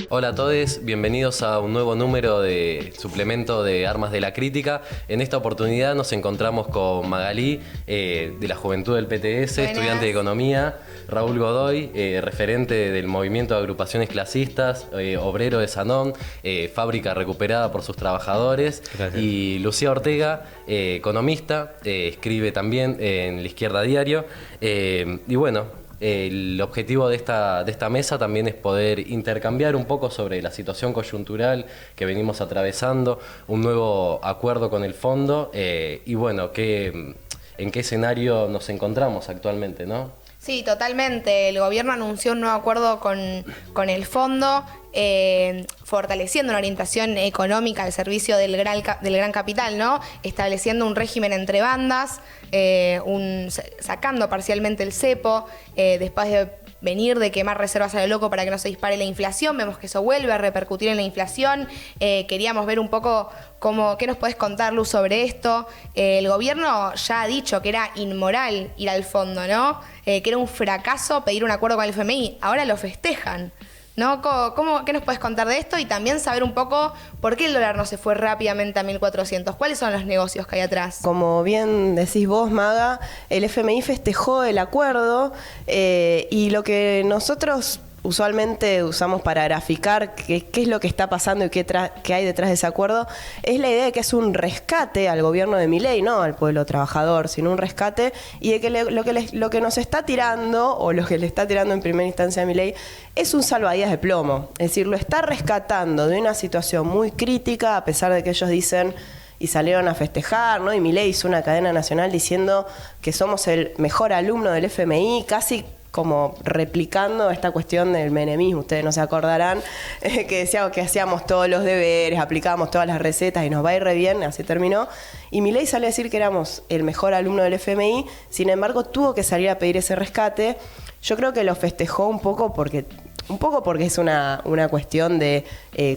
Hola a todos, bienvenidos a un nuevo número de suplemento de Armas de la Crítica. En esta oportunidad nos encontramos con Magalí, de la Juventud del PTS, Buenas. estudiante de Economía, Raúl Godoy, referente del Movimiento de Agrupaciones Clasistas, obrero de Sanón, fábrica recuperada por sus trabajadores. Gracias. Y Lucía Ortega, economista, escribe también en La Izquierda Diario. Y bueno, el objetivo de esta mesa también es poder intercambiar un poco sobre la situación coyuntural que venimos atravesando, un nuevo acuerdo con el fondo y bueno, en qué escenario nos encontramos actualmente, ¿no? Sí, totalmente. El gobierno anunció un nuevo acuerdo con el fondo, fortaleciendo una orientación económica al servicio del gran capital, ¿no? Estableciendo un régimen entre bandas, sacando parcialmente el cepo, después de venir de quemar reservas a lo loco para que no se dispare la inflación. Vemos que eso vuelve a repercutir en la inflación. Queríamos ver un poco qué nos podés contar, Luz, sobre esto. El gobierno ya ha dicho que era inmoral ir al fondo, ¿no? Que era un fracaso pedir un acuerdo con el FMI. Ahora lo festejan, ¿no? ¿Qué nos puedes contar de esto? Y también saber un poco por qué el dólar no se fue rápidamente a 1.400. ¿Cuáles son los negocios que hay atrás? Como bien decís vos, Maga, el FMI festejó el acuerdo y lo que nosotros usualmente usamos para graficar qué es lo que está pasando y qué hay detrás de ese acuerdo, es la idea de que es un rescate al gobierno de Milei, no al pueblo trabajador, sino un rescate, y de que lo que nos está tirando, o lo que le está tirando en primera instancia a Milei, es un salvavidas de plomo. Es decir, lo está rescatando de una situación muy crítica, a pesar de que ellos dicen y salieron a festejar, ¿no? Y Milei hizo una cadena nacional diciendo que somos el mejor alumno del FMI, casi como replicando esta cuestión del menemismo. Ustedes no se acordarán que decíamos que hacíamos todos los deberes, aplicábamos todas las recetas y nos va a ir re bien, así terminó. Y Milei salió a decir que éramos el mejor alumno del FMI, sin embargo tuvo que salir a pedir ese rescate. Yo creo que lo festejó un poco porque es una cuestión de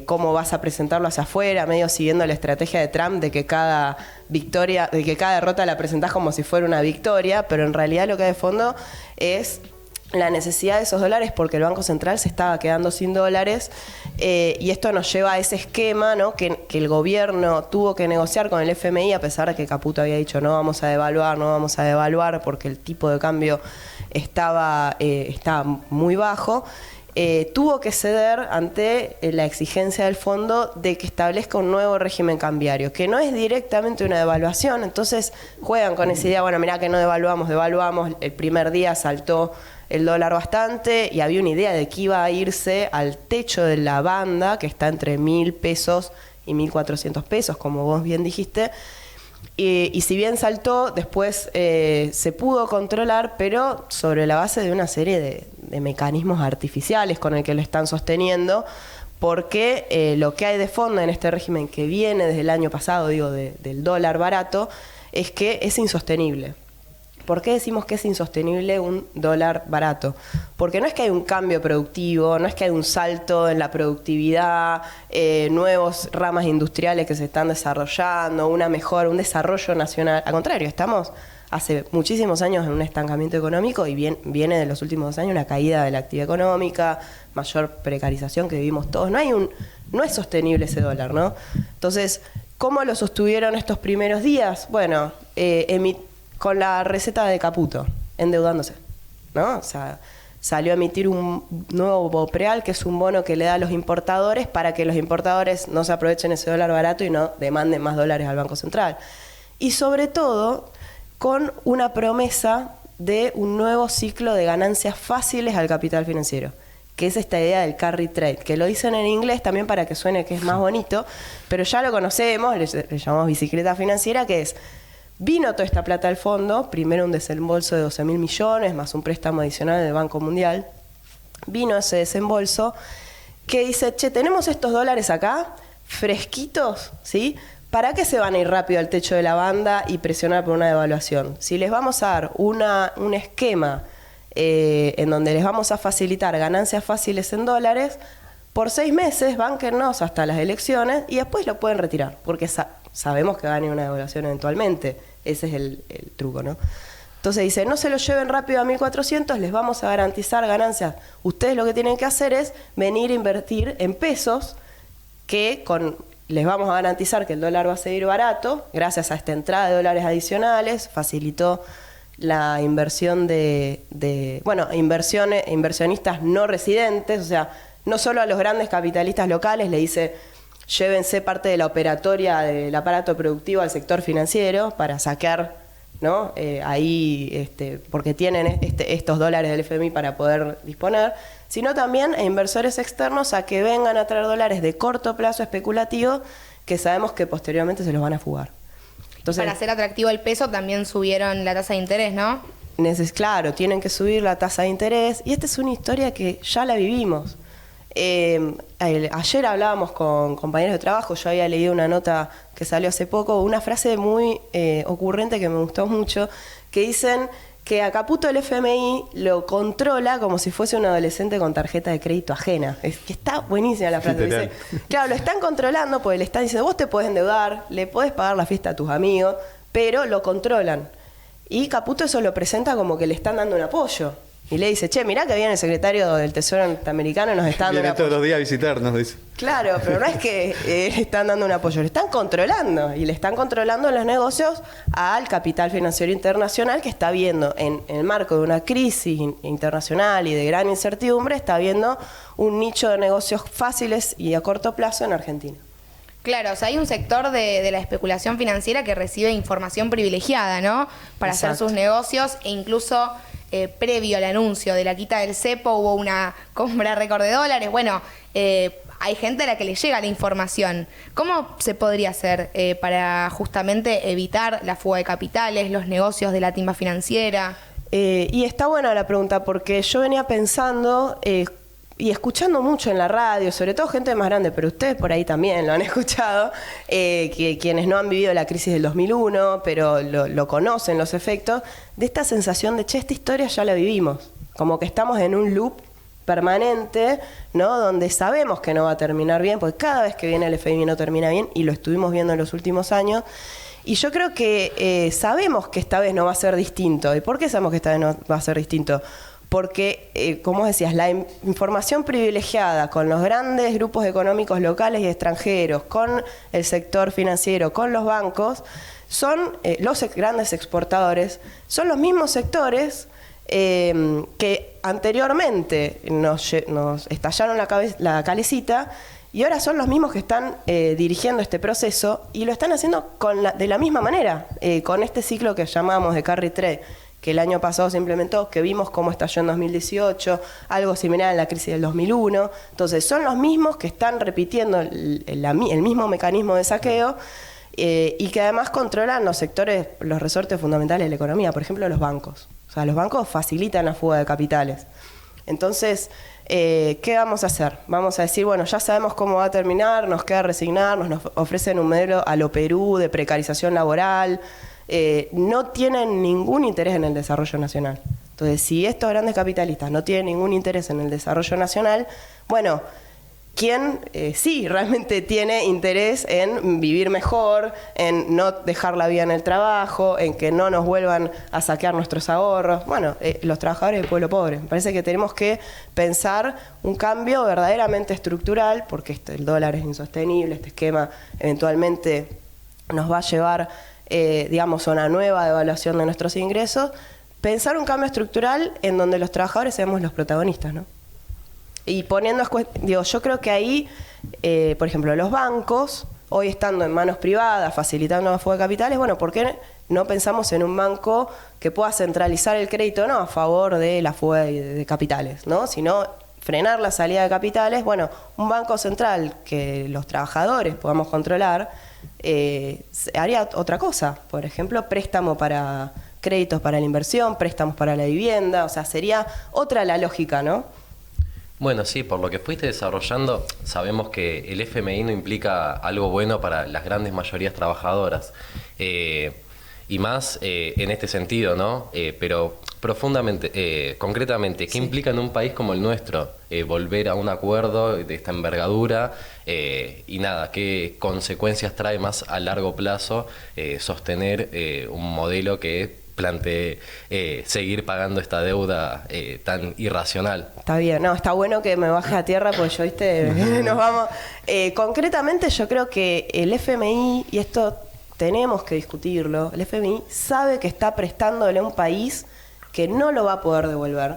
cómo vas a presentarlo hacia afuera, medio siguiendo la estrategia de Trump de que cada derrota la presentás como si fuera una victoria, pero en realidad lo que hay de fondo es la necesidad de esos dólares porque el Banco Central se estaba quedando sin dólares y esto nos lleva a ese esquema, ¿no? que el gobierno tuvo que negociar con el FMI a pesar de que Caputo había dicho no vamos a devaluar porque el tipo de cambio estaba muy bajo. Tuvo que ceder ante la exigencia del fondo de que establezca un nuevo régimen cambiario, que no es directamente una devaluación, entonces juegan con esa idea, bueno, mirá que no devaluamos, el primer día saltó el dólar bastante y había una idea de que iba a irse al techo de la banda, que está entre 1.000 pesos y 1.400 pesos, como vos bien dijiste, y si bien saltó, después se pudo controlar, pero sobre la base de una serie de mecanismos artificiales con el que lo están sosteniendo, porque lo que hay de fondo en este régimen que viene desde el año pasado, del dólar barato, es que es insostenible. ¿Por qué decimos que es insostenible un dólar barato? Porque no es que hay un cambio productivo, no es que hay un salto en la productividad, nuevos ramas industriales que se están desarrollando, un desarrollo nacional. Al contrario, estamos hace muchísimos años en un estancamiento económico y viene de los últimos 2 años una caída de la actividad económica, mayor precarización que vivimos todos. No es sostenible ese dólar, ¿no? Entonces, ¿cómo lo sostuvieron estos primeros días? Bueno, con la receta de Caputo, endeudándose, ¿no? O sea, salió a emitir un nuevo BOPREAL, que es un bono que le da a los importadores para que los importadores no se aprovechen ese dólar barato y no demanden más dólares al Banco Central. Y sobre todo, con una promesa de un nuevo ciclo de ganancias fáciles al capital financiero, que es esta idea del carry trade, que lo dicen en inglés también para que suene que es más bonito, pero ya lo conocemos, le llamamos bicicleta financiera, que es: vino toda esta plata al fondo, primero un desembolso de 12.000 millones, más un préstamo adicional del Banco Mundial. Vino ese desembolso que dice, che, tenemos estos dólares acá, fresquitos, ¿sí? ¿Para qué se van a ir rápido al techo de la banda y presionar por una devaluación? Si les vamos a dar un esquema en donde les vamos a facilitar ganancias fáciles en dólares, por 6 meses, bánquennos hasta las elecciones y después lo pueden retirar, porque sabemos que va a venir una devaluación eventualmente. Ese es el truco, ¿no? Entonces dice, no se lo lleven rápido a 1.400, les vamos a garantizar ganancias. Ustedes lo que tienen que hacer es venir a invertir en pesos, que les vamos a garantizar que el dólar va a seguir barato. Gracias a esta entrada de dólares adicionales, facilitó la inversión inversionistas no residentes, o sea, no solo a los grandes capitalistas locales, le dice, llévense parte de la operatoria del aparato productivo al sector financiero para saquear, ¿no? Ahí, porque tienen estos dólares del FMI para poder disponer, sino también a inversores externos a que vengan a traer dólares de corto plazo especulativo que sabemos que posteriormente se los van a fugar. Entonces, para hacer atractivo el peso también subieron la tasa de interés, ¿no? Claro, tienen que subir la tasa de interés, y esta es una historia que ya la vivimos. Ayer hablábamos con compañeros de trabajo, yo había leído una nota que salió hace poco, una frase muy ocurrente que me gustó mucho, que dicen que a Caputo el FMI lo controla como si fuese un adolescente con tarjeta de crédito ajena. Es que está buenísima la frase. Dice, claro, lo están controlando porque le están diciendo, vos te podés endeudar, le podés pagar la fiesta a tus amigos, pero lo controlan. Y Caputo eso lo presenta como que le están dando un apoyo. Y le dice, che, mirá que viene el secretario del Tesoro norteamericano y nos está dando un apoyo. Viene todos los días a visitarnos, dice. Claro, pero no es que le están dando un apoyo, le están controlando. Y le están controlando los negocios al capital financiero internacional, que está viendo, en el marco de una crisis internacional y de gran incertidumbre, está viendo un nicho de negocios fáciles y a corto plazo en Argentina. Claro, o sea, hay un sector de la especulación financiera que recibe información privilegiada, ¿no? Para hacer sus negocios, e incluso previo al anuncio de la quita del cepo hubo una compra récord de dólares. Bueno, hay gente a la que le llega la información. ¿Cómo se podría hacer para justamente evitar la fuga de capitales, los negocios de la timba financiera? Y está buena la pregunta, porque yo venía pensando y escuchando mucho en la radio, sobre todo gente más grande, pero ustedes por ahí también lo han escuchado, que quienes no han vivido la crisis del 2001, pero lo conocen los efectos, de esta sensación de, che, esta historia ya la vivimos, como que estamos en un loop permanente, ¿no? Donde sabemos que no va a terminar bien, porque cada vez que viene el FMI no termina bien, y lo estuvimos viendo en los últimos años. Y yo creo que sabemos que esta vez no va a ser distinto. ¿Y por qué sabemos que esta vez no va a ser distinto? Porque, como decías, la información privilegiada con los grandes grupos económicos locales y extranjeros, con el sector financiero, con los bancos, son los grandes exportadores, son los mismos sectores que anteriormente nos estallaron la calecita, y ahora son los mismos que están dirigiendo este proceso, y lo están haciendo de la misma manera, con este ciclo que llamamos de carry trade, que el año pasado se implementó, que vimos cómo estalló en 2018, algo similar en la crisis del 2001. Entonces, son los mismos que están repitiendo el mismo mecanismo de saqueo, y que además controlan los sectores, los resortes fundamentales de la economía, por ejemplo, los bancos. O sea, los bancos facilitan la fuga de capitales. Entonces, ¿qué vamos a hacer? Vamos a decir, bueno, ya sabemos cómo va a terminar, nos queda resignarnos, nos ofrecen un modelo a lo Perú de precarización laboral. No tienen ningún interés en el desarrollo nacional. Entonces, si estos grandes capitalistas no tienen ningún interés en el desarrollo nacional, bueno, ¿quién sí realmente tiene interés en vivir mejor, en no dejar la vida en el trabajo, en que no nos vuelvan a saquear nuestros ahorros? Bueno, los trabajadores del pueblo pobre. Me parece que tenemos que pensar un cambio verdaderamente estructural, porque el dólar es insostenible, este esquema eventualmente nos va a llevar digamos, a una nueva devaluación de nuestros ingresos. Pensar un cambio estructural en donde los trabajadores seamos los protagonistas, ¿no? Y yo creo que ahí, por ejemplo, los bancos, hoy estando en manos privadas, facilitando la fuga de capitales, bueno, ¿por qué no pensamos en un banco que pueda centralizar el crédito, no a favor de la fuga de capitales, ¿no? Sino frenar la salida de capitales? Bueno, un banco central que los trabajadores podamos controlar, haría otra cosa. Por ejemplo, préstamo para créditos para la inversión, préstamos para la vivienda, o sea, sería otra la lógica, ¿no? Bueno, sí, por lo que fuiste desarrollando, sabemos que el FMI no implica algo bueno para las grandes mayorías trabajadoras. Y más en este sentido, ¿no? Pero profundamente, concretamente, ¿qué implica en un país como el nuestro volver a un acuerdo de esta envergadura? Y nada, ¿qué consecuencias trae más a largo plazo sostener un modelo que plantee seguir pagando esta deuda tan irracional. Está bien, no, está bueno que me baje a tierra porque yo, viste, nos vamos. Concretamente yo creo que el FMI, y esto tenemos que discutirlo, el FMI sabe que está prestándole a un país que no lo va a poder devolver.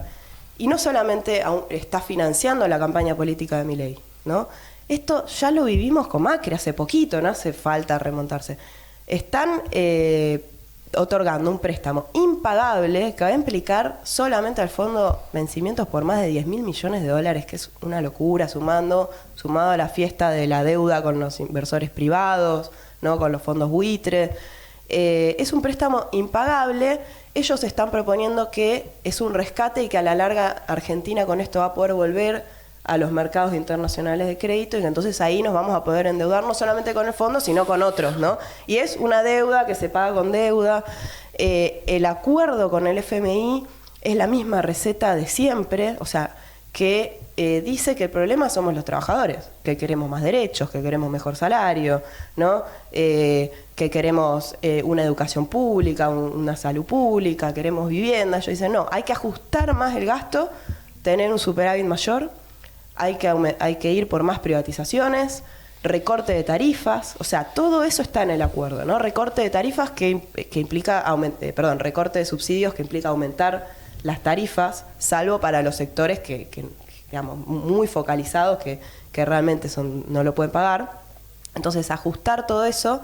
Y no solamente está financiando la campaña política de Milei, ¿no? Esto ya lo vivimos con Macri hace poquito, no hace falta remontarse. Están otorgando un préstamo impagable que va a implicar solamente al fondo vencimientos por más de 10.000 millones de dólares, que es una locura, sumado a la fiesta de la deuda con los inversores privados, ¿no? Con los fondos buitre. Es un préstamo impagable. Ellos están proponiendo que es un rescate y que a la larga Argentina con esto va a poder volver a los mercados internacionales de crédito y que entonces ahí nos vamos a poder endeudar no solamente con el fondo, sino con otros, ¿no? Y es una deuda que se paga con deuda. El acuerdo con el FMI es la misma receta de siempre, o sea, que dice que el problema somos los trabajadores, que queremos más derechos, que queremos mejor salario, ¿no? Que queremos una educación pública, una salud pública, queremos vivienda. Ellos dicen, no, hay que ajustar más el gasto, tener un superávit mayor, hay que ir por más privatizaciones, recorte de tarifas, o sea, todo eso está en el acuerdo, ¿no? Recorte de tarifas que implica, recorte de subsidios que implica aumentar las tarifas, salvo para los sectores que digamos, muy focalizados, que realmente no lo pueden pagar. Entonces, ajustar todo eso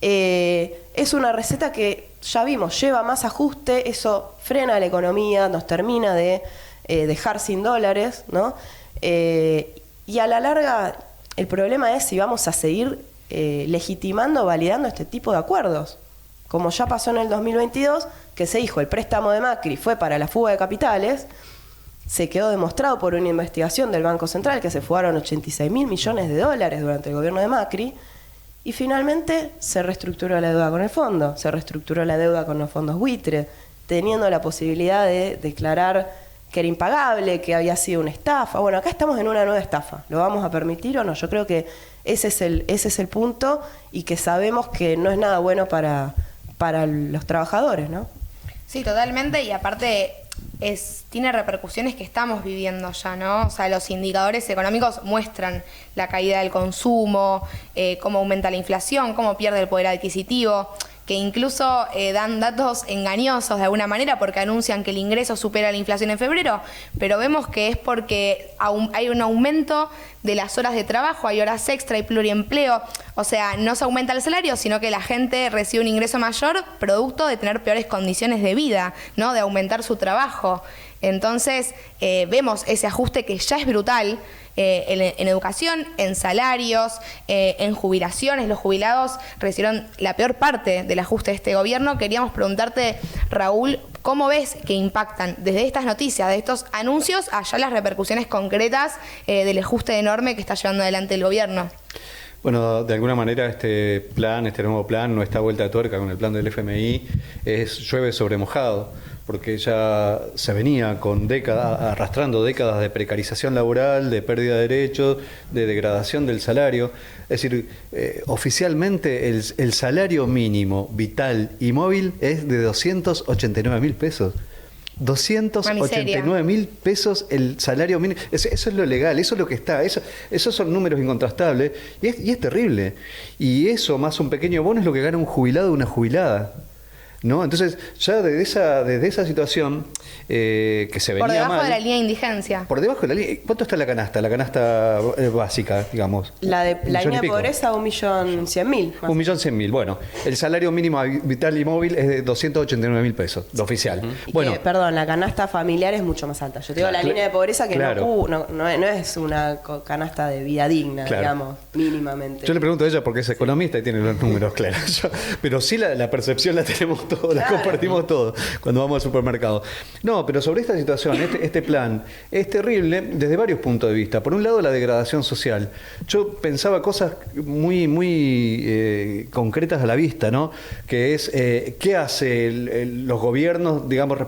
es una receta que ya vimos, lleva más ajuste, eso frena la economía, nos termina de dejar sin dólares, ¿no? Y a la larga, el problema es si vamos a seguir legitimando, validando este tipo de acuerdos. Como ya pasó en el 2022, que se dijo el préstamo de Macri fue para la fuga de capitales, se quedó demostrado por una investigación del Banco Central que se fugaron 86.000 millones de dólares durante el gobierno de Macri, y finalmente se reestructuró la deuda con el fondo, se reestructuró la deuda con los fondos buitre, teniendo la posibilidad de declarar que era impagable, que había sido una estafa. Bueno, acá estamos en una nueva estafa. ¿Lo vamos a permitir o no? Yo creo que ese es el punto, y que sabemos que no es nada bueno para los trabajadores, ¿no? Sí, totalmente, y aparte tiene repercusiones que estamos viviendo ya, ¿no? O sea, los indicadores económicos muestran la caída del consumo, cómo aumenta la inflación, cómo pierde el poder adquisitivo, que incluso dan datos engañosos de alguna manera porque anuncian que el ingreso supera la inflación en febrero, pero vemos que es porque hay un aumento de las horas de trabajo, hay horas extra, hay pluriempleo, o sea, no se aumenta el salario, sino que la gente recibe un ingreso mayor producto de tener peores condiciones de vida, ¿no? De aumentar su trabajo. Entonces, vemos ese ajuste que ya es brutal en educación, en salarios, en jubilaciones. Los jubilados recibieron la peor parte del ajuste de este gobierno. Queríamos preguntarte, Raúl, ¿cómo ves que impactan desde estas noticias, de estos anuncios, allá las repercusiones concretas del ajuste enorme que está llevando adelante el gobierno? Bueno, de alguna manera este nuevo plan, no está vuelta de tuerca con el plan del FMI, llueve sobre mojado, porque ya se venía arrastrando décadas de precarización laboral, de pérdida de derechos, de degradación del salario. Es decir, oficialmente el salario mínimo vital y móvil es de 289.000 pesos. 289.000 pesos el salario mínimo. Eso es lo legal, eso es lo que está. Esos son números incontrastables y es terrible. Y eso, más un pequeño bono, es lo que gana un jubilado o una jubilada, ¿no? Entonces, ya desde esa situación que se venía por debajo mal, de la línea de indigencia. Por debajo de la línea. ¿Cuánto está la canasta? La canasta básica, digamos. La línea de pobreza, 1.100.000. 1.100.000. Bueno, el salario mínimo vital y móvil es de 289.000 pesos, lo oficial. Bueno, perdón, la canasta familiar es mucho más alta. Yo te digo, la línea de pobreza que no es una canasta de vida digna, digamos, mínimamente. Yo le pregunto a ella porque es economista y tiene los números claros. Pero sí la percepción la tenemos todos, la compartimos todos cuando vamos al supermercado. No, pero sobre esta situación, este plan es terrible desde varios puntos de vista. Por un lado, la degradación social. Yo pensaba cosas muy concretas a la vista, ¿no? Que es, ¿qué hace los gobiernos, digamos,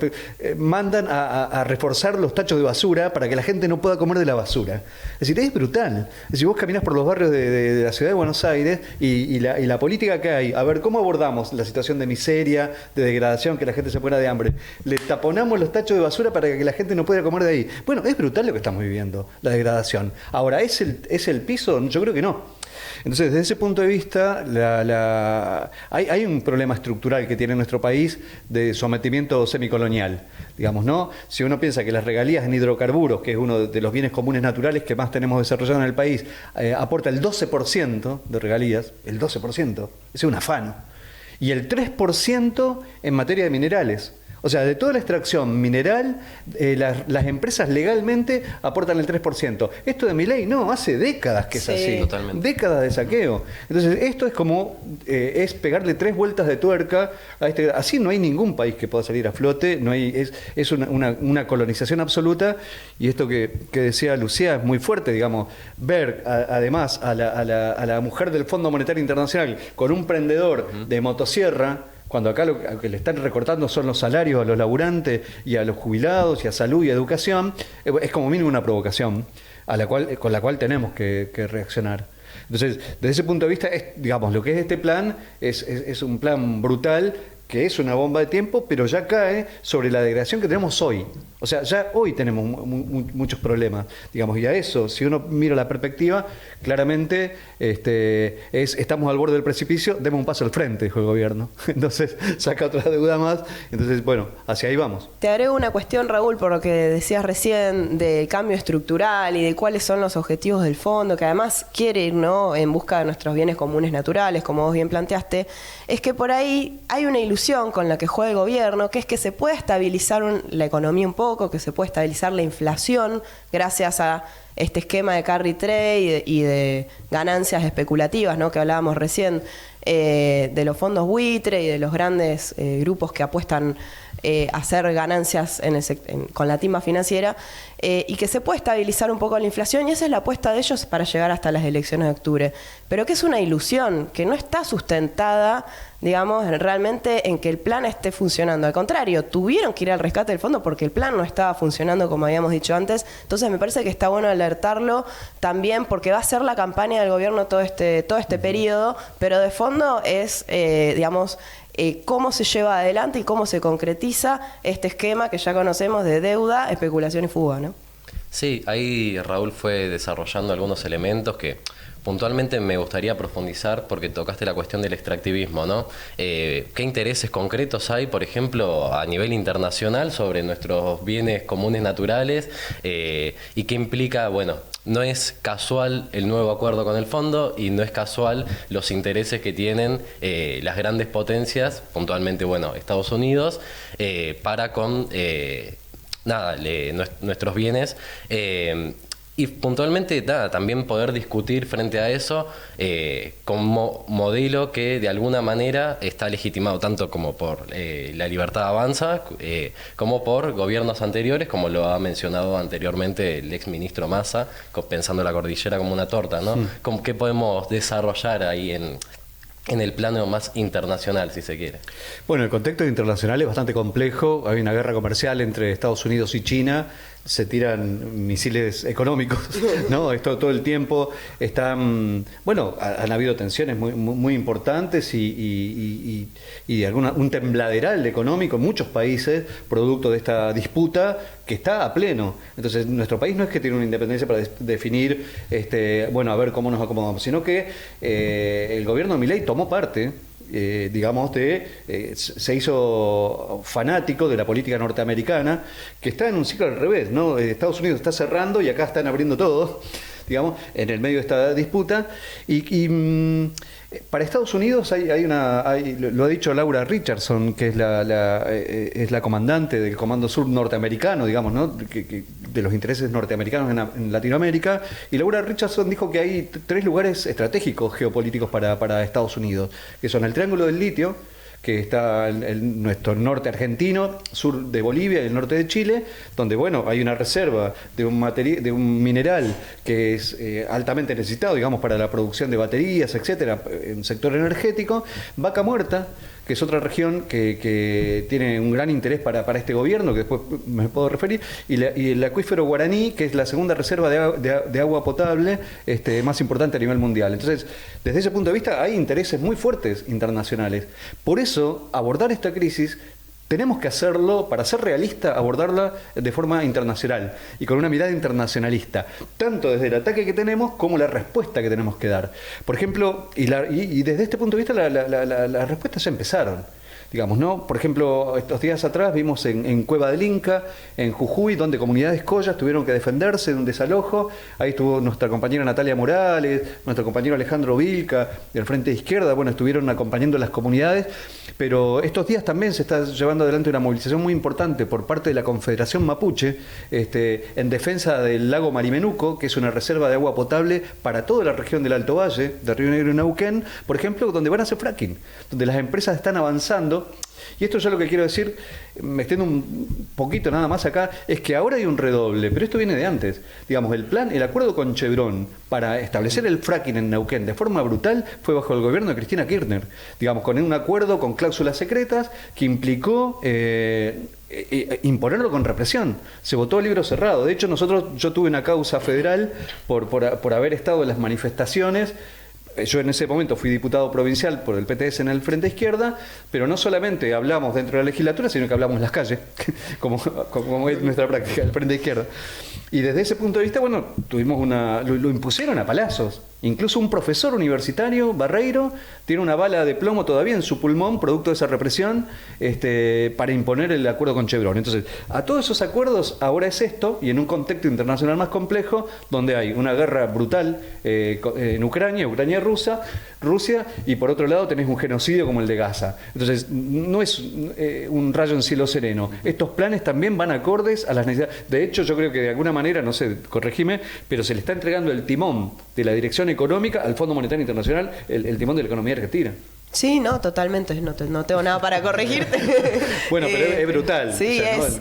mandan a reforzar los tachos de basura para que la gente no pueda comer de la basura? Es decir, es brutal. Es decir, vos caminás por los barrios de la ciudad de Buenos Aires y la política que hay, a ver, ¿cómo abordamos la situación de miseria, de degradación, que la gente se muera de hambre. Le taponamos los tachos de basura para que la gente no pueda comer de ahí. Bueno, es brutal lo que estamos viviendo, la degradación. Ahora, ¿es el piso? Yo creo que no. Entonces, desde ese punto de vista, hay un problema estructural que tiene nuestro país de sometimiento semicolonial, digamos, ¿no? Si uno piensa que las regalías en hidrocarburos, que es uno de los bienes comunes naturales que más tenemos desarrollado en el país, aporta el 12% de regalías, el 12%, es un afano, y el 3% en materia de minerales. O sea, de toda la extracción mineral, las empresas legalmente aportan el 3%. Esto de Milei, no, hace décadas que es así. Totalmente. Décadas de saqueo. Entonces, esto es como, es pegarle 3 vueltas de tuerca a este. Así no hay ningún país que pueda salir a flote, no hay, es una colonización absoluta. Y esto que decía Lucía es muy fuerte, digamos, ver además a la mujer del Fondo Monetario Internacional con un prendedor de motosierra, cuando acá lo que le están recortando son los salarios a los laburantes y a los jubilados y a salud y a educación, es como mínimo una provocación con la cual tenemos que reaccionar. Entonces, desde ese punto de vista, digamos, lo que es este plan es un plan brutal, que es una bomba de tiempo, pero ya cae sobre la degradación que tenemos hoy. O sea, ya hoy tenemos muchos problemas, digamos, y a eso, si uno mira la perspectiva, claramente estamos al borde del precipicio, demos un paso al frente, dijo el gobierno. Entonces, saca otra deuda más, entonces, bueno, hacia ahí vamos. Te agrego una cuestión, Raúl, por lo que decías recién del cambio estructural y de cuáles son los objetivos del fondo, que además quiere ir, ¿no?, en busca de nuestros bienes comunes naturales, como vos bien planteaste, es que por ahí hay una ilusión con la que juega el gobierno, que es que se puede estabilizar la economía un poco, que se puede estabilizar la inflación gracias a este esquema de carry trade y de ganancias especulativas, ¿no?, que hablábamos recién, de los fondos buitre y de los grandes grupos que apuestan a hacer ganancias con la timba financiera, y que se puede estabilizar un poco la inflación, y esa es la apuesta de ellos para llegar hasta las elecciones de octubre. Pero que es una ilusión, que no está sustentada, digamos, realmente en que el plan esté funcionando. Al contrario, tuvieron que ir al rescate del fondo porque el plan no estaba funcionando como habíamos dicho antes. Entonces me parece que está bueno alertarlo también, porque va a ser la campaña del gobierno todo este periodo, pero de fondo es, digamos, cómo se lleva adelante y cómo se concretiza este esquema que ya conocemos de deuda, especulación y fuga, ¿no? Sí, ahí Raúl fue desarrollando algunos elementos que puntualmente me gustaría profundizar, porque tocaste la cuestión del extractivismo, ¿no? ¿Qué intereses concretos hay, por ejemplo, a nivel internacional sobre nuestros bienes comunes naturales? ¿Y qué implica? Bueno, no es casual el nuevo acuerdo con el fondo y no es casual los intereses que tienen las grandes potencias, puntualmente, bueno, Estados Unidos, para con nuestros bienes. Y puntualmente, también poder discutir frente a eso como modelo que de alguna manera está legitimado tanto como por La Libertad Avanza, como por gobiernos anteriores, como lo ha mencionado anteriormente el exministro Massa, pensando la cordillera como una torta, ¿no? ¿Qué podemos desarrollar ahí en el plano más internacional, si se quiere? Bueno, el contexto internacional es bastante complejo. Hay una guerra comercial entre Estados Unidos y China. Se tiran misiles económicos, ¿no? Esto todo el tiempo están, bueno, han habido tensiones muy importantes y un tembladeral económico en muchos países producto de esta disputa que está a pleno. Entonces, nuestro país no es que tiene una independencia para definir, bueno, a ver cómo nos acomodamos, sino que el gobierno de Milei tomó parte, digamos, se hizo fanático de la política norteamericana, que está en un ciclo al revés, ¿no? Estados Unidos está cerrando y acá están abriendo todo, digamos, en el medio de esta disputa. Para Estados Unidos lo ha dicho Laura Richardson, que es la comandante del Comando Sur norteamericano, digamos, ¿no? De los intereses norteamericanos en Latinoamérica, y Laura Richardson dijo que hay 3 lugares estratégicos geopolíticos para Estados Unidos, que son el Triángulo del Litio, que está nuestro norte argentino, sur de Bolivia y el norte de Chile, donde, bueno, hay una reserva de un mineral que es altamente necesitado, digamos, para la producción de baterías, etcétera, en sector energético. Vaca Muerta, que es otra región que tiene un gran interés para este gobierno, que después me puedo referir, y el acuífero Guaraní, que es la segunda reserva de agua potable más importante a nivel mundial. Entonces, desde ese punto de vista hay intereses muy fuertes internacionales. Por eso, abordar esta crisis tenemos que hacerlo, para ser realista, abordarla de forma internacional y con una mirada internacionalista, tanto desde el ataque que tenemos como la respuesta que tenemos que dar. Por ejemplo, y desde este punto de vista las respuestas ya empezaron. Digamos, ¿no? Por ejemplo, estos días atrás vimos en Cueva del Inca, en Jujuy, donde comunidades collas tuvieron que defenderse de un desalojo. Ahí estuvo nuestra compañera Natalia Morales, nuestro compañero Alejandro Vilca, del Frente de Izquierda, bueno, estuvieron acompañando a las comunidades. Pero estos días también se está llevando adelante una movilización muy importante por parte de la Confederación Mapuche en defensa del lago Marimenuco, que es una reserva de agua potable para toda la región del Alto Valle, de Río Negro y Neuquén, por ejemplo, donde van a hacer fracking, donde las empresas están avanzando. Y esto yo lo que quiero decir, me extiendo un poquito nada más acá, es que ahora hay un redoble, pero esto viene de antes. Digamos, el acuerdo con Chevron para establecer el fracking en Neuquén de forma brutal fue bajo el gobierno de Cristina Kirchner. Digamos, con un acuerdo con cláusulas secretas que implicó imponerlo con represión. Se votó a libro cerrado. De hecho, yo tuve una causa federal por haber estado en las manifestaciones. Yo en ese momento fui diputado provincial por el PTS en el Frente Izquierda, pero no solamente hablamos dentro de la legislatura, sino que hablamos en las calles, como es nuestra práctica, el Frente Izquierda. Y desde ese punto de vista, bueno, lo impusieron a palazos. Incluso un profesor universitario, Barreiro, tiene una bala de plomo todavía en su pulmón, producto de esa represión, para imponer el acuerdo con Chevron. Entonces, a todos esos acuerdos ahora es esto, y en un contexto internacional más complejo, donde hay una guerra brutal en Ucrania y Rusia, y por otro lado tenés un genocidio como el de Gaza. Entonces, no es un rayo en cielo sereno. Estos planes también van acordes a las necesidades. De hecho, yo creo que de alguna manera, no sé, corregime, pero se le está entregando el timón de la dirección económica al Fondo Monetario Internacional, el timón de la economía argentina. Sí, no, totalmente, no tengo nada para corregirte. Bueno, pero es brutal. Sí, o sea, es.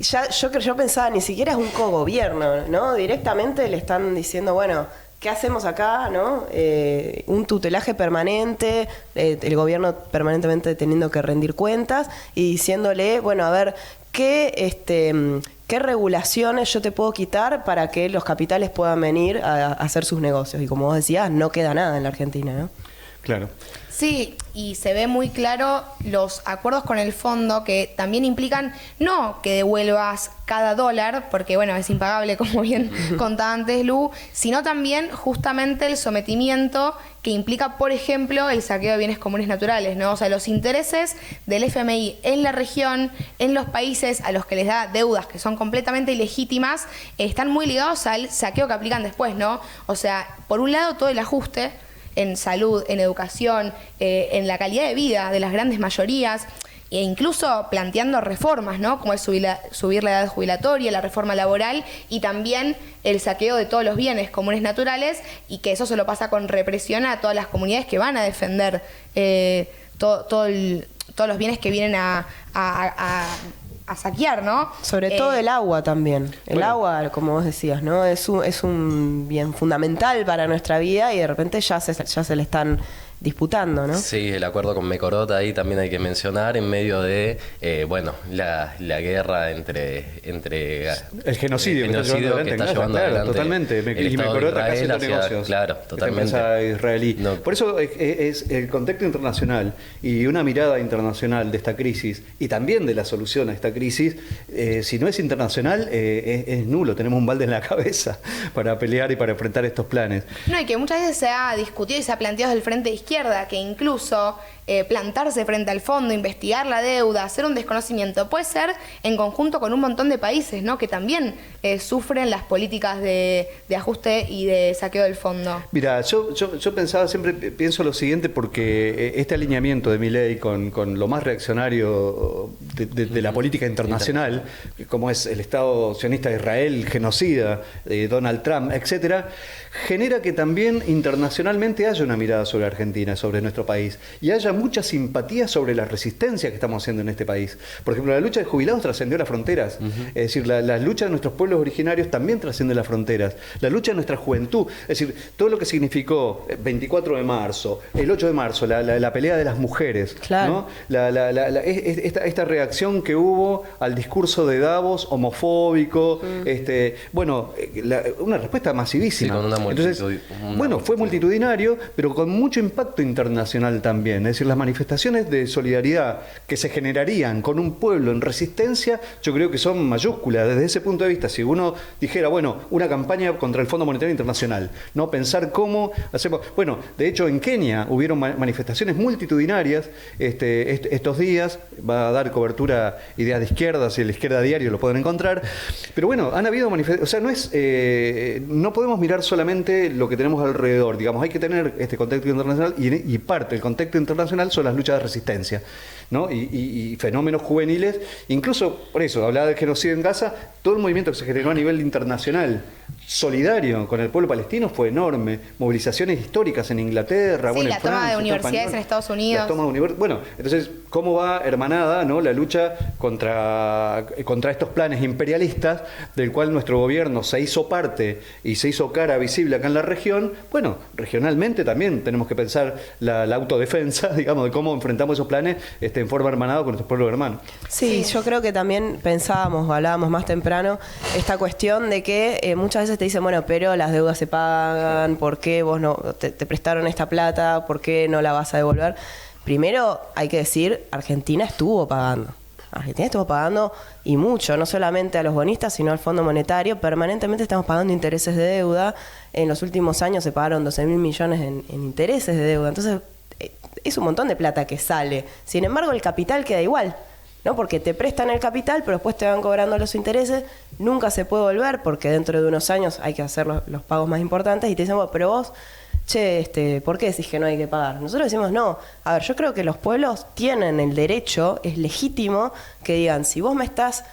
Ya, yo pensaba, ni siquiera es un cogobierno, ¿no? Directamente le están diciendo, bueno, ¿qué hacemos acá, no? Un tutelaje permanente, el gobierno permanentemente teniendo que rendir cuentas y diciéndole, bueno, a ver, ¿qué regulaciones yo te puedo quitar para que los capitales puedan venir a hacer sus negocios? Y como vos decías, no queda nada en la Argentina, ¿no? Claro. Sí, y se ve muy claro los acuerdos con el fondo que también implican no que devuelvas cada dólar, porque bueno, es impagable, como bien contaba antes Lu, sino también justamente el sometimiento que implica, por ejemplo, el saqueo de bienes comunes naturales, ¿no? O sea, los intereses del FMI en la región, en los países a los que les da deudas que son completamente ilegítimas, están muy ligados al saqueo que aplican después, ¿no? O sea, por un lado todo el ajuste en salud, en educación, en la calidad de vida de las grandes mayorías, e incluso planteando reformas, ¿no? Como es subir la edad jubilatoria, la reforma laboral y también el saqueo de todos los bienes comunes naturales, y que eso se lo pasa con represión a todas las comunidades que van a defender todos los bienes que vienen a saquear, ¿no? Sobre todo el agua también. El agua, como vos decías, ¿no? Es un bien fundamental para nuestra vida y de repente ya se le están disputando, ¿no? Sí, el acuerdo con Mecorota ahí también hay que mencionar en medio de, la guerra entre el genocidio que está llevando adelante totalmente. El y Mecorota casi haciendo negocios. Claro, totalmente. Israelí. No. Por eso es el contexto internacional y una mirada internacional de esta crisis y también de la solución a esta crisis, si no es internacional, es nulo. Tenemos un balde en la cabeza para pelear y para enfrentar estos planes. No, y que muchas veces se ha discutido y se ha planteado desde el Frente de Izquierda, que incluso plantarse frente al fondo, investigar la deuda, hacer un desconocimiento, puede ser en conjunto con un montón de países, ¿no? Que también sufren las políticas de ajuste y de saqueo del fondo. Mira, yo pensaba, siempre pienso lo siguiente, porque este alineamiento de Milei con lo más reaccionario de la política internacional, como es el Estado sionista de Israel, genocida, de Donald Trump, etcétera, genera que también internacionalmente haya una mirada sobre Argentina. Argentina, sobre nuestro país, y haya mucha simpatía sobre la resistencia que estamos haciendo en este país. Por ejemplo, la lucha de jubilados trascendió las fronteras. Es decir, la lucha de nuestros pueblos originarios también trasciende las fronteras. La lucha de nuestra juventud, es decir, todo lo que significó 24 de marzo, el 8 de marzo, la pelea de las mujeres, claro, ¿no? Esta reacción que hubo al discurso de Davos homofóbico, bueno, una respuesta masivísima. Sí, con una multitud, Entonces, fue multitudinario, pero con mucho impacto internacional también. Es decir, las manifestaciones de solidaridad que se generarían con un pueblo en resistencia, yo creo que son mayúsculas. Desde ese punto de vista, si uno dijera, bueno, una campaña contra el Fondo Monetario Internacional, ¿no? Pensar cómo hacemos. Bueno, de hecho, en Kenia hubieron manifestaciones multitudinarias estos días. Va a dar cobertura Ideas de Izquierda, si la Izquierda Diario lo pueden encontrar. Pero bueno, han habido manifestaciones. O sea, no podemos mirar solamente lo que tenemos alrededor. Digamos, hay que tener este contexto internacional y parte del contexto internacional son las luchas de resistencia, ¿no? Y fenómenos juveniles. Incluso, por eso, hablaba del genocidio en Gaza, todo el movimiento que se generó a nivel internacional solidario con el pueblo palestino fue enorme. Movilizaciones históricas en Inglaterra, Sí, bueno, la en toma Francia, de universidades en Estados Unidos. Bueno, entonces, ¿cómo va hermanada, ¿no? La lucha contra estos planes imperialistas del cual nuestro gobierno se hizo parte y se hizo cara visible acá en la región? Bueno, regionalmente también tenemos que pensar la autodefensa, digamos, de cómo enfrentamos esos planes en forma hermanada con nuestros pueblos hermanos. Sí, yo creo que también pensábamos, o hablábamos más temprano, esta cuestión de que muchas veces te dicen, bueno, pero las deudas se pagan, ¿por qué vos no te prestaron esta plata? ¿Por qué no la vas a devolver? Primero, hay que decir, Argentina estuvo pagando. Argentina estuvo pagando y mucho, no solamente a los bonistas, sino al Fondo Monetario. Permanentemente estamos pagando intereses de deuda. En los últimos años se pagaron 12.000 millones en intereses de deuda. Entonces, es un montón de plata que sale. Sin embargo, el capital queda igual, ¿no? Porque te prestan el capital, pero después te van cobrando los intereses. Nunca se puede volver porque dentro de unos años hay que hacer los pagos más importantes y te dicen, bueno, pero vos, ¿por qué decís que no hay que pagar? Nosotros decimos, no. A ver, yo creo que los pueblos tienen el derecho, es legítimo que digan, si vos me estás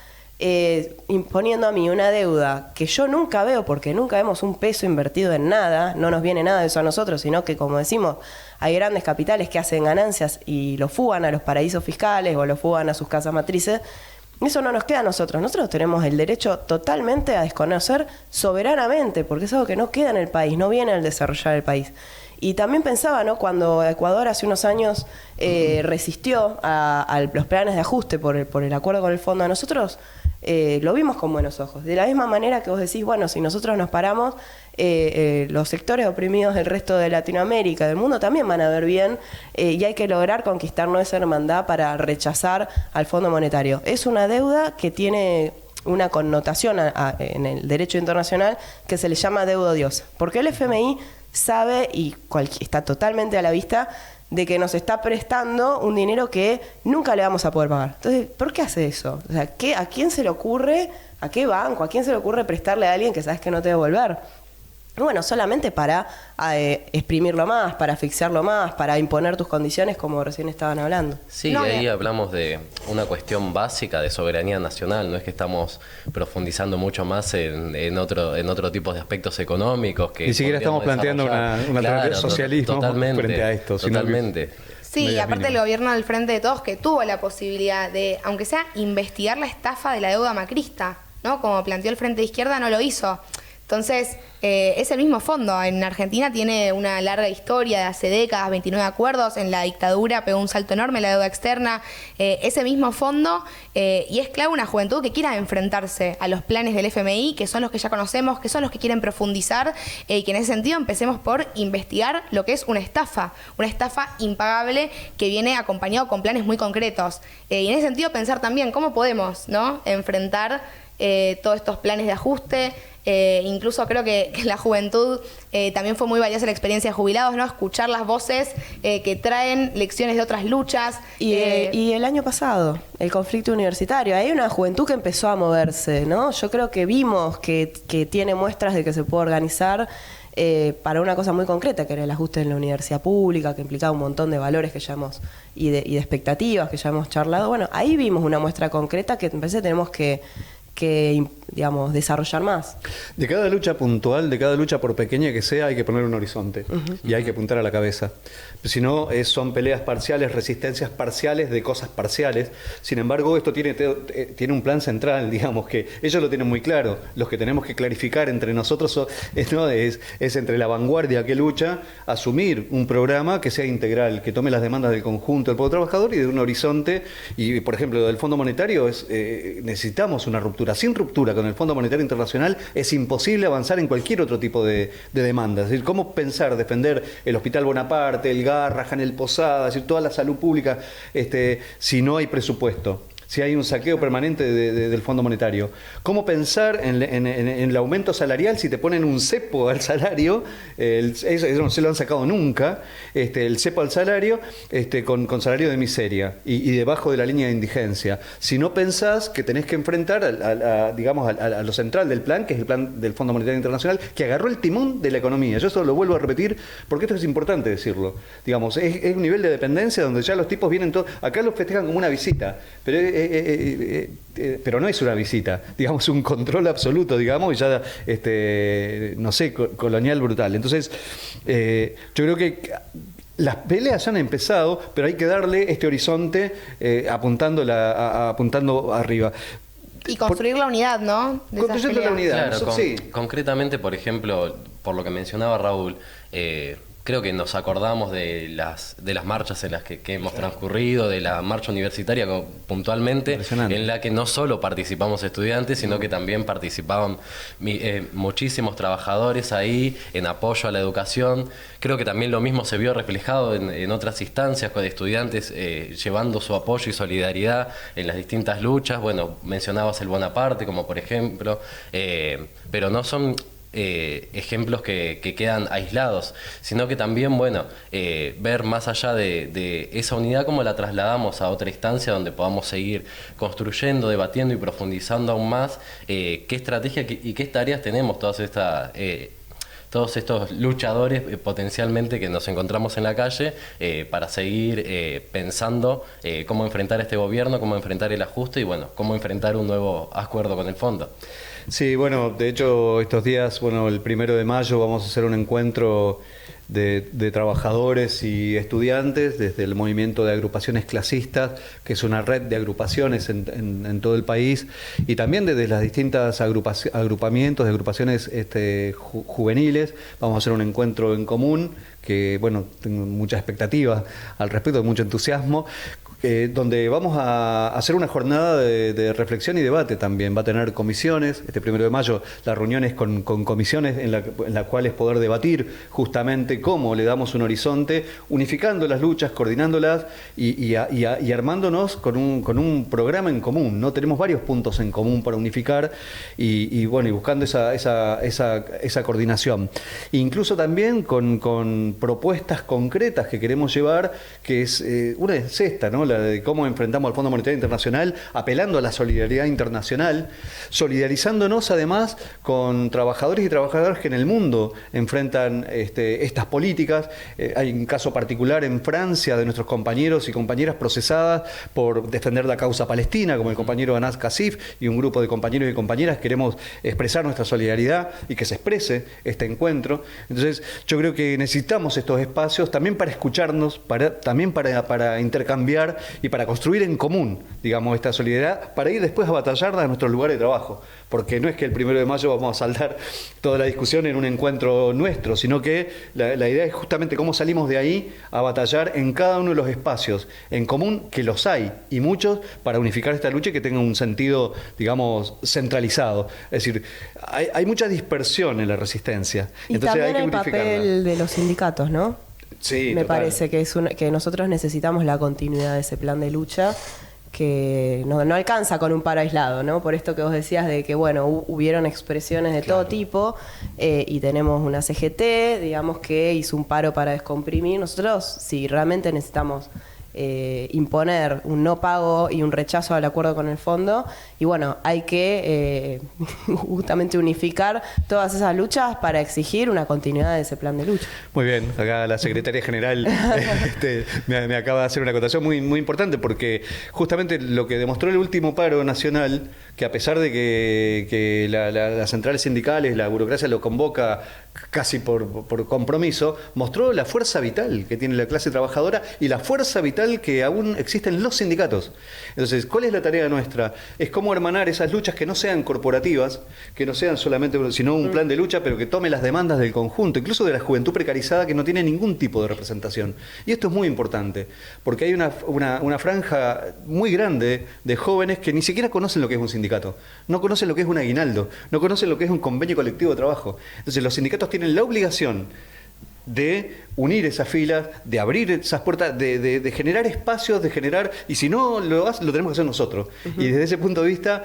imponiendo a mí una deuda que yo nunca veo, porque nunca vemos un peso invertido en nada, no nos viene nada de eso a nosotros, sino que, como decimos, hay grandes capitales que hacen ganancias y lo fugan a los paraísos fiscales o lo fugan a sus casas matrices. Eso no nos queda a nosotros. Nosotros tenemos el derecho totalmente a desconocer soberanamente, porque es algo que no queda en el país, no viene al desarrollar el país. Y también pensaba, ¿no? Cuando Ecuador hace unos años resistió a los planes de ajuste por el acuerdo con el fondo, a nosotros lo vimos con buenos ojos. De la misma manera que vos decís, bueno, si nosotros nos paramos, los sectores oprimidos del resto de Latinoamérica, del mundo, también van a ver bien y hay que lograr conquistarnos esa hermandad para rechazar al Fondo Monetario. Es una deuda que tiene una connotación en el derecho internacional que se le llama deuda odiosa, porque el FMI sabe y está totalmente a la vista de que nos está prestando un dinero que nunca le vamos a poder pagar. Entonces, ¿por qué hace eso? O sea, ¿a quién se le ocurre, a qué banco, a quién se le ocurre prestarle a alguien que sabes que no te va a devolver? Bueno, solamente para exprimirlo más, para asfixiarlo más, para imponer tus condiciones, como recién estaban hablando. Sí, ahí hablamos de una cuestión básica de soberanía nacional. No es que estamos profundizando mucho más en otro tipo de aspectos económicos. Que ni siquiera estamos planteando una socialismo frente a esto. Totalmente. Sí, y aparte el gobierno del Frente de Todos que tuvo la posibilidad de, aunque sea, investigar la estafa de la deuda macrista, ¿no? Como planteó el Frente de Izquierda, no lo hizo. Entonces, es el mismo fondo. En Argentina tiene una larga historia de hace décadas, 29 acuerdos. En la dictadura pegó un salto enorme la deuda externa. Ese mismo fondo, y es clave una juventud que quiera enfrentarse a los planes del FMI, que son los que ya conocemos, que son los que quieren profundizar, y que en ese sentido empecemos por investigar lo que es una estafa impagable que viene acompañado con planes muy concretos. Y en ese sentido pensar también cómo podemos, ¿no?, enfrentar todos estos planes de ajuste. Incluso creo que la juventud también fue muy valiosa la experiencia de jubilados, ¿no? Escuchar las voces que traen lecciones de otras luchas. Y el año pasado, el conflicto universitario, hay una juventud que empezó a moverse, ¿no? Yo creo que vimos que tiene muestras de que se puede organizar para una cosa muy concreta, que era el ajuste en la universidad pública, que implicaba un montón de valores que ya hemos, y de expectativas que ya hemos charlado. Bueno, ahí vimos una muestra concreta que me parece que tenemos que digamos, desarrollar más. De cada lucha puntual, de cada lucha por pequeña que sea, hay que poner un horizonte y hay que apuntar a la cabeza. Si no, son peleas parciales, resistencias parciales de cosas parciales. Sin embargo, esto tiene un plan central, digamos, que ellos lo tienen muy claro. Los que tenemos que clarificar entre nosotros es entre la vanguardia que lucha, asumir un programa que sea integral, que tome las demandas del conjunto del pueblo trabajador y de un horizonte. Y, por ejemplo, del Fondo Monetario necesitamos una ruptura. Sin ruptura con el Fondo Monetario Internacional es imposible avanzar en cualquier otro tipo de demandas. Es decir, cómo pensar defender el Hospital Bonaparte, el Garrahan, el Posada, es decir, toda la salud pública, si no hay presupuesto, si hay un saqueo permanente del Fondo Monetario. ¿Cómo pensar en el aumento salarial si te ponen un cepo al salario? Eso no se lo han sacado nunca, el cepo al salario con salario de miseria y debajo de la línea de indigencia. Si no pensás que tenés que enfrentar a lo central del plan, que es el plan del Fondo Monetario Internacional, que agarró el timón de la economía. Yo eso lo vuelvo a repetir porque esto es importante decirlo. Digamos, es un nivel de dependencia donde ya los tipos vienen todos, acá los festejan como una visita, pero no es una visita, digamos, un control absoluto, digamos, y ya, no sé, colonial brutal. Entonces, yo creo que las peleas han empezado, pero hay que darle este horizonte apuntando arriba. Y construir la unidad, ¿no? Construyendo la unidad. Claro, Sí. Concretamente, por ejemplo, por lo que mencionaba Raúl, creo que nos acordamos de las marchas en las que hemos transcurrido, de la marcha universitaria puntualmente, en la que no solo participamos estudiantes, sino que también participaban muchísimos trabajadores ahí en apoyo a la educación. Creo que también lo mismo se vio reflejado en otras instancias con estudiantes llevando su apoyo y solidaridad en las distintas luchas. Bueno, mencionabas el Bonaparte como por ejemplo, pero no son ejemplos que quedan aislados, sino que también, bueno, ver más allá de esa unidad, cómo la trasladamos a otra instancia donde podamos seguir construyendo, debatiendo y profundizando aún más qué estrategia y qué tareas tenemos todos estos luchadores potencialmente que nos encontramos en la calle para seguir pensando cómo enfrentar este gobierno, cómo enfrentar el ajuste y, bueno, cómo enfrentar un nuevo acuerdo con el fondo. Sí, bueno, de hecho estos días, bueno, el 1 de mayo vamos a hacer un encuentro de trabajadores y estudiantes desde el movimiento de agrupaciones clasistas, que es una red de agrupaciones en todo el país, y también desde las distintas agrupamientos de agrupaciones juveniles. Vamos a hacer un encuentro en común que, bueno, tengo mucha expectativa al respecto, mucho entusiasmo, donde vamos a hacer una jornada de reflexión y debate también. Va a tener comisiones, este 1 de mayo, las reuniones con comisiones en las cuales poder debatir justamente cómo le damos un horizonte, unificando las luchas, coordinándolas y armándonos con un programa en común, ¿no? Tenemos varios puntos en común para unificar y buscando esa coordinación. Incluso también con propuestas concretas que queremos llevar, que es una es esta, ¿no? La de cómo enfrentamos al Fondo Monetario Internacional, apelando a la solidaridad internacional, solidarizándonos además con trabajadores y trabajadoras que en el mundo enfrentan estas políticas. Hay un caso particular en Francia de nuestros compañeros y compañeras procesadas por defender la causa palestina, como el compañero Anas Kassif y un grupo de compañeros y compañeras. Queremos expresar nuestra solidaridad y que se exprese este encuentro. Entonces, yo creo que necesitamos estos espacios también para escucharnos, también para intercambiar y para construir en común, digamos, esta solidaridad, para ir después a batallar a nuestros lugares de trabajo. Porque no es que el 1 de mayo vamos a saldar toda la discusión en un encuentro nuestro, sino que la idea es justamente cómo salimos de ahí a batallar en cada uno de los espacios en común, que los hay, y muchos, para unificar esta lucha y que tenga un sentido, digamos, centralizado. Es decir, hay mucha dispersión en la resistencia. Y entonces también hay que el papel de los sindicatos, ¿no? Sí, me total. parece que nosotros necesitamos la continuidad de ese plan de lucha, que no alcanza con un paro aislado, ¿no? Por esto que vos decías de que, bueno, hubieron expresiones de todo tipo y tenemos una CGT, digamos, que hizo un paro para descomprimir. Nosotros, si realmente necesitamos imponer un no pago y un rechazo al acuerdo con el fondo. Y bueno, hay que justamente unificar todas esas luchas para exigir una continuidad de ese plan de lucha. Muy bien, acá la secretaria general me acaba de hacer una acotación muy, muy importante, porque justamente lo que demostró el último paro nacional, que a pesar de que las centrales sindicales, la burocracia lo convoca casi por compromiso, mostró la fuerza vital que tiene la clase trabajadora y la fuerza vital que aún existe en los sindicatos. Entonces, ¿cuál es la tarea nuestra? Es cómo hermanar esas luchas que no sean corporativas, que no sean solamente sino un plan de lucha, pero que tome las demandas del conjunto, incluso de la juventud precarizada que no tiene ningún tipo de representación. Y esto es muy importante, porque hay una franja muy grande de jóvenes que ni siquiera conocen lo que es un sindicato, no conocen lo que es un aguinaldo, no conocen lo que es un convenio colectivo de trabajo. Entonces, los sindicatos tienen la obligación de unir esas filas, de abrir esas puertas, de generar espacios, de generar, y si no lo tenemos que hacer nosotros. Y desde ese punto de vista,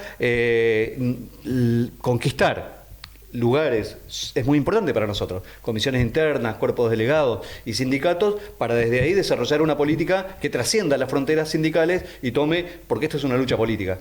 conquistar lugares es muy importante para nosotros, comisiones internas, cuerpos delegados y sindicatos, para desde ahí desarrollar una política que trascienda las fronteras sindicales y tome, porque esto es una lucha política.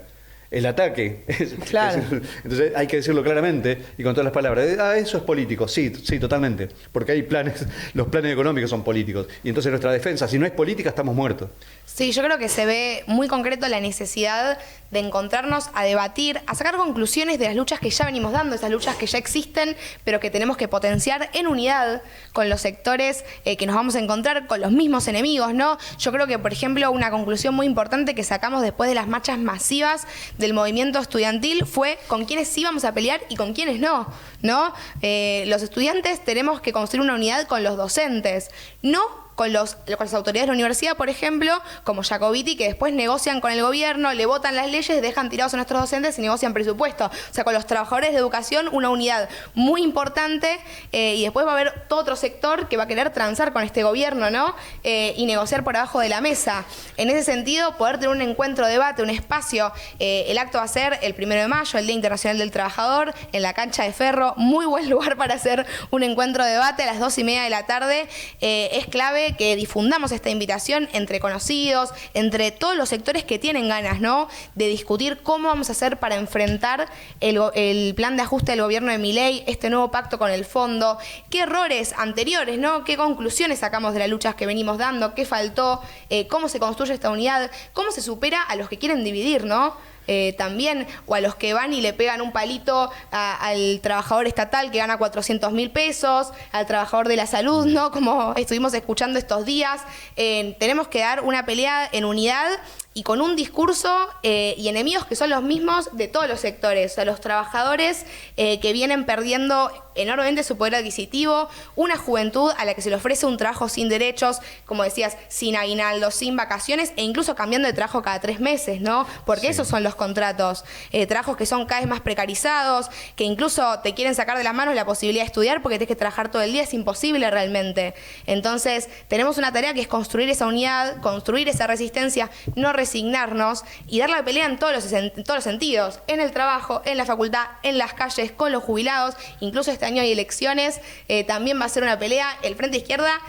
El ataque. Claro. Entonces hay que decirlo claramente y con todas las palabras. Eso es político. Sí, totalmente. Porque hay planes, los planes económicos son políticos. Y entonces nuestra defensa, si no es política, estamos muertos. Sí, yo creo que se ve muy concreto la necesidad de encontrarnos a debatir, a sacar conclusiones de las luchas que ya venimos dando, esas luchas que ya existen, pero que tenemos que potenciar en unidad con los sectores que nos vamos a encontrar, con los mismos enemigos, ¿no? Yo creo que, por ejemplo, una conclusión muy importante que sacamos después de las marchas masivas del movimiento estudiantil fue con quiénes sí vamos a pelear y con quiénes no, ¿no? Los estudiantes tenemos que construir una unidad con los docentes, no con las autoridades de la universidad, por ejemplo, como Jacobiti, que después negocian con el gobierno, le votan las leyes, dejan tirados a nuestros docentes y negocian presupuesto. O sea, con los trabajadores de educación, una unidad muy importante, y después va a haber todo otro sector que va a querer transar con este gobierno, ¿no? Y negociar por abajo de la mesa. En ese sentido, poder tener un encuentro, debate, un espacio. El acto va a ser el 1 de mayo, el Día Internacional del Trabajador, en la cancha de Ferro. Muy buen lugar para hacer un encuentro, debate a las 2:30 de la tarde. Es clave que difundamos esta invitación entre conocidos, entre todos los sectores que tienen ganas, ¿no?, de discutir cómo vamos a hacer para enfrentar el plan de ajuste del gobierno de Milei, este nuevo pacto con el fondo, qué errores anteriores, ¿no?, qué conclusiones sacamos de las luchas que venimos dando, qué faltó, cómo se construye esta unidad, cómo se supera a los que quieren dividir, ¿no? También, o a los que van y le pegan un palito al trabajador estatal que gana 400.000 pesos, al trabajador de la salud, ¿no?, como estuvimos escuchando estos días. Tenemos que dar una pelea en unidad y con un discurso y enemigos que son los mismos de todos los sectores, o sea, los trabajadores que vienen perdiendo enormemente su poder adquisitivo, una juventud a la que se le ofrece un trabajo sin derechos, como decías, sin aguinaldo, sin vacaciones e incluso cambiando de trabajo cada 3 meses, ¿no? Porque esos son los contratos, trabajos que son cada vez más precarizados, que incluso te quieren sacar de las manos la posibilidad de estudiar porque tienes que trabajar todo el día, es imposible realmente. Entonces, tenemos una tarea que es construir esa unidad, construir esa resistencia, no resignarnos y dar la pelea en todos los sentidos, en el trabajo, en la facultad, en las calles, con los jubilados, incluso este año hay elecciones, también va a ser una pelea. El Frente Izquierda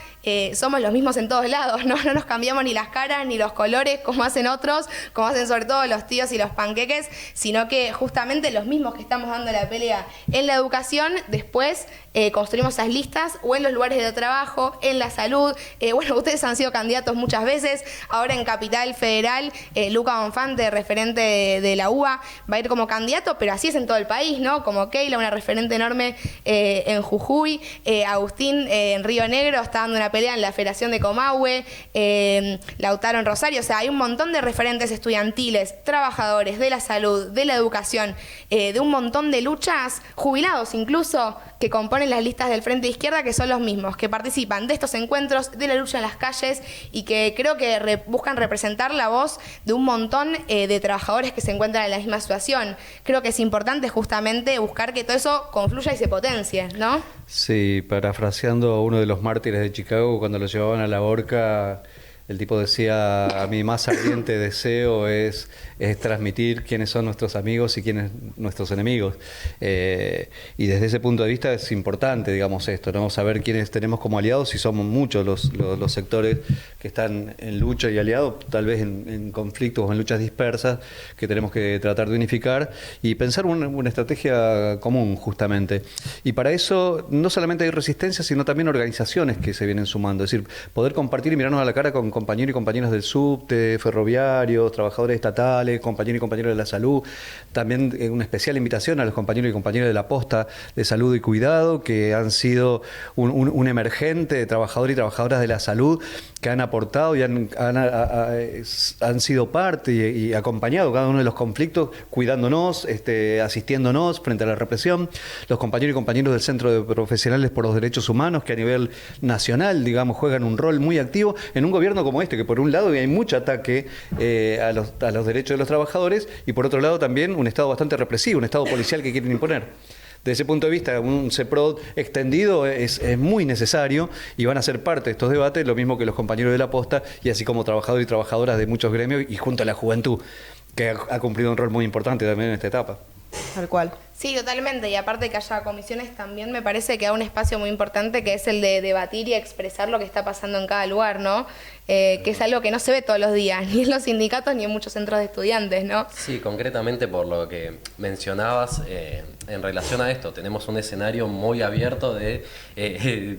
somos los mismos en todos lados, ¿no? No nos cambiamos ni las caras ni los colores como hacen otros, como hacen sobre todo los tíos y los panqueques, sino que justamente los mismos que estamos dando la pelea en la educación, después construimos esas listas o en los lugares de trabajo, en la salud. Bueno, ustedes han sido candidatos muchas veces, ahora en Capital Federal, Luca Bonfante, referente de la UBA, va a ir como candidato, pero así es en todo el país, ¿no? Como Keila, una referente enorme en Jujuy, Agustín en Río Negro está dando una pelea en la Federación de Comahue, Lautaro en Rosario. O sea, hay un montón de referentes estudiantiles, trabajadores de la salud, de la educación, de un montón de luchas, jubilados incluso, que componen las listas del Frente Izquierda, que son los mismos, que participan de estos encuentros, de la lucha en las calles y que creo que buscan representar la voz de un montón de trabajadores que se encuentran en la misma situación. Creo que es importante justamente buscar que todo eso confluya y se potencie, ¿no? Sí, parafraseando a uno de los mártires de Chicago, cuando lo llevaban a la horca, El tipo decía, mi más ardiente deseo es transmitir quiénes son nuestros amigos y quiénes nuestros enemigos. Y desde ese punto de vista es importante, digamos, esto, ¿no? Saber quiénes tenemos como aliados, y somos muchos los sectores que están en lucha y aliados, tal vez en conflictos o en luchas dispersas, que tenemos que tratar de unificar y pensar una estrategia común, justamente. Y para eso no solamente hay resistencia, sino también organizaciones que se vienen sumando. Es decir, poder compartir y mirarnos a la cara con compañeros y compañeras del subte, ferroviarios, trabajadores estatales, compañeros y compañeras de la salud. También una especial invitación a los compañeros y compañeras de la posta de salud y cuidado, que han sido un emergente de trabajadores y trabajadoras de la salud, que han aportado y han sido parte y acompañado cada uno de los conflictos, cuidándonos, asistiéndonos frente a la represión. Los compañeros y compañeros del Centro de Profesionales por los Derechos Humanos, que a nivel nacional, digamos, juegan un rol muy activo en un gobierno como este, que por un lado hay mucho ataque a los derechos de los trabajadores, y por otro lado también un Estado bastante represivo, un Estado policial que quieren imponer. Desde ese punto de vista, un CEPROD extendido es muy necesario, y van a ser parte de estos debates, lo mismo que los compañeros de la posta, y así como trabajadores y trabajadoras de muchos gremios, y junto a la juventud, que ha cumplido un rol muy importante también en esta etapa. Tal cual. Sí, totalmente. Y aparte que haya comisiones, también me parece que hay un espacio muy importante, que es el de debatir y expresar lo que está pasando en cada lugar, ¿no? Que es algo que no se ve todos los días, ni en los sindicatos ni en muchos centros de estudiantes, ¿no? Sí, concretamente por lo que mencionabas, en relación a esto, tenemos un escenario muy abierto de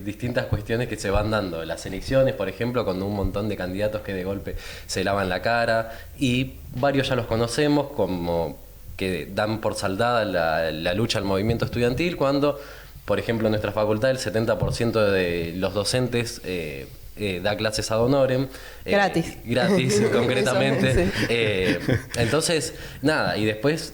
distintas cuestiones que se van dando. Las elecciones, por ejemplo, con un montón de candidatos que de golpe se lavan la cara, y varios ya los conocemos como que dan por saldada la lucha al movimiento estudiantil, cuando, por ejemplo, en nuestra facultad el 70% de los docentes da clases ad honorem. Gratis. Gratis, concretamente. Sí. Entonces, nada, y después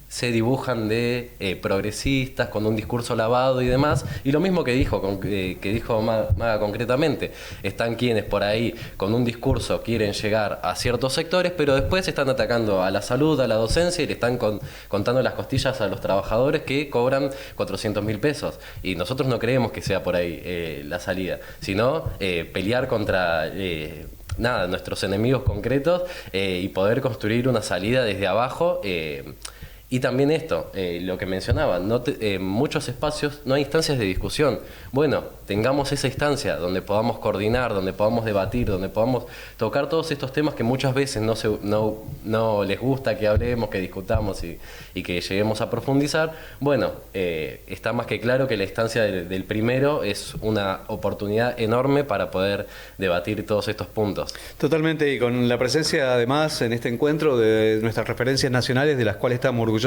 se dibujan de progresistas con un discurso lavado y demás, y lo mismo que dijo Maga concretamente. Están quienes por ahí con un discurso quieren llegar a ciertos sectores, pero después están atacando a la salud, a la docencia, y le están contando las costillas a los trabajadores que cobran 400.000 pesos, y nosotros no creemos que sea por ahí la salida, sino pelear contra nuestros enemigos concretos, y poder construir una salida desde abajo. Y también esto, lo que mencionaba, en muchos espacios no hay instancias de discusión. Bueno, tengamos esa instancia donde podamos coordinar, donde podamos debatir, donde podamos tocar todos estos temas que muchas veces no les gusta que hablemos, que discutamos y que lleguemos a profundizar. Bueno, está más que claro que la instancia del primero es una oportunidad enorme para poder debatir todos estos puntos. Totalmente, y con la presencia además en este encuentro de nuestras referencias nacionales, de las cuales estamos orgulloso,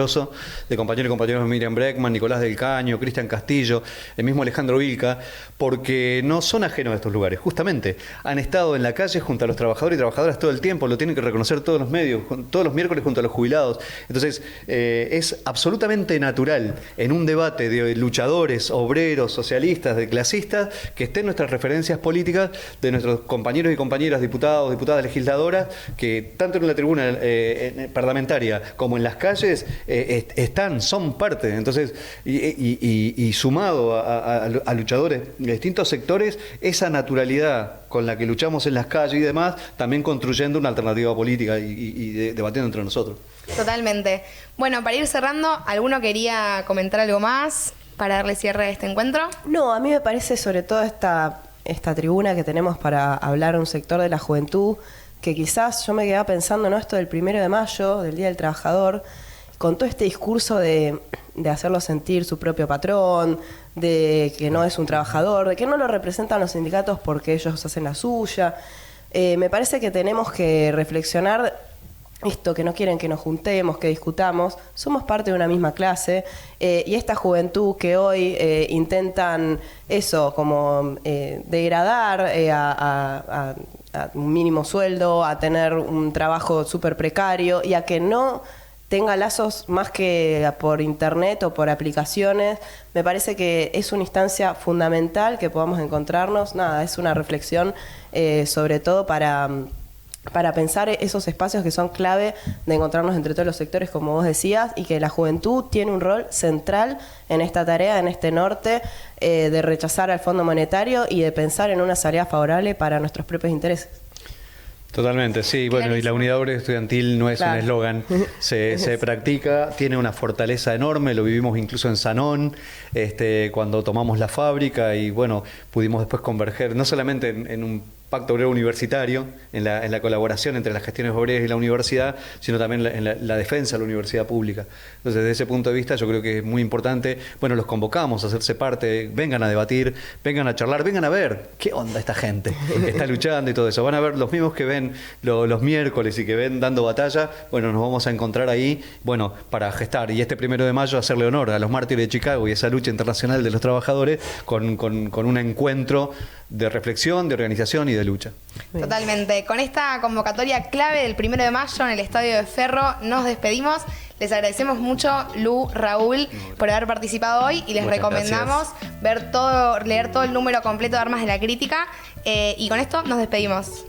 de compañeros y compañeros Miriam Breckman, Nicolás del Caño, Cristian Castillo, el mismo Alejandro Vilca, porque no son ajenos a estos lugares, justamente. Han estado en la calle junto a los trabajadores y trabajadoras todo el tiempo, lo tienen que reconocer todos los medios, todos los miércoles junto a los jubilados. Entonces, es absolutamente natural en un debate de luchadores, obreros, socialistas, de clasistas, que estén nuestras referencias políticas de nuestros compañeros y compañeras, diputados, diputadas, legisladoras, que tanto en la tribuna parlamentaria como en las calles son parte. Entonces, y sumado a luchadores de distintos sectores, esa naturalidad con la que luchamos en las calles y demás, también construyendo una alternativa política y debatiendo entre nosotros. Totalmente. Bueno, para ir cerrando, ¿alguno quería comentar algo más para darle cierre a este encuentro? No, a mí me parece sobre todo esta tribuna que tenemos para hablar a un sector de la juventud, que quizás yo me quedaba pensando, ¿no? Esto del 1 de mayo, del Día del Trabajador, con todo este discurso de hacerlo sentir su propio patrón, de que no es un trabajador, de que no lo representan los sindicatos porque ellos hacen la suya. Me parece que tenemos que reflexionar esto, que no quieren que nos juntemos, que discutamos. Somos parte de una misma clase, y esta juventud que hoy intentan eso, como degradar a un mínimo sueldo, a tener un trabajo súper precario y a que no tenga lazos más que por internet o por aplicaciones. Me parece que es una instancia fundamental que podamos encontrarnos. Nada, es una reflexión sobre todo para para pensar esos espacios que son clave de encontrarnos entre todos los sectores, como vos decías, y que la juventud tiene un rol central en esta tarea, en este norte, de rechazar al Fondo Monetario y de pensar en una salida favorable para nuestros propios intereses. Totalmente, sí. Bueno, y la unidad obrera estudiantil no es un eslogan, se practica, tiene una fortaleza enorme, lo vivimos incluso en Sanón, cuando tomamos la fábrica y bueno, pudimos después converger, no solamente en un pacto obrero universitario, en la colaboración entre las gestiones obreras y la universidad, sino también en la defensa de la universidad pública. Entonces, desde ese punto de vista, yo creo que es muy importante, bueno, los convocamos a hacerse parte, vengan a debatir, vengan a charlar, vengan a ver qué onda esta gente que está luchando y todo eso. Van a ver los mismos que ven los miércoles y que ven dando batalla, bueno, nos vamos a encontrar ahí, bueno, para gestar, y este 1 de mayo hacerle honor a los mártires de Chicago y esa lucha internacional de los trabajadores con un encuentro de reflexión, de organización y de lucha. Totalmente. Con esta convocatoria clave del 1 de mayo en el Estadio de Ferro nos despedimos. Les agradecemos mucho, Lu, Raúl, por haber participado hoy y les Muchas recomendamos leer todo el número completo de Armas de la Crítica y con esto nos despedimos.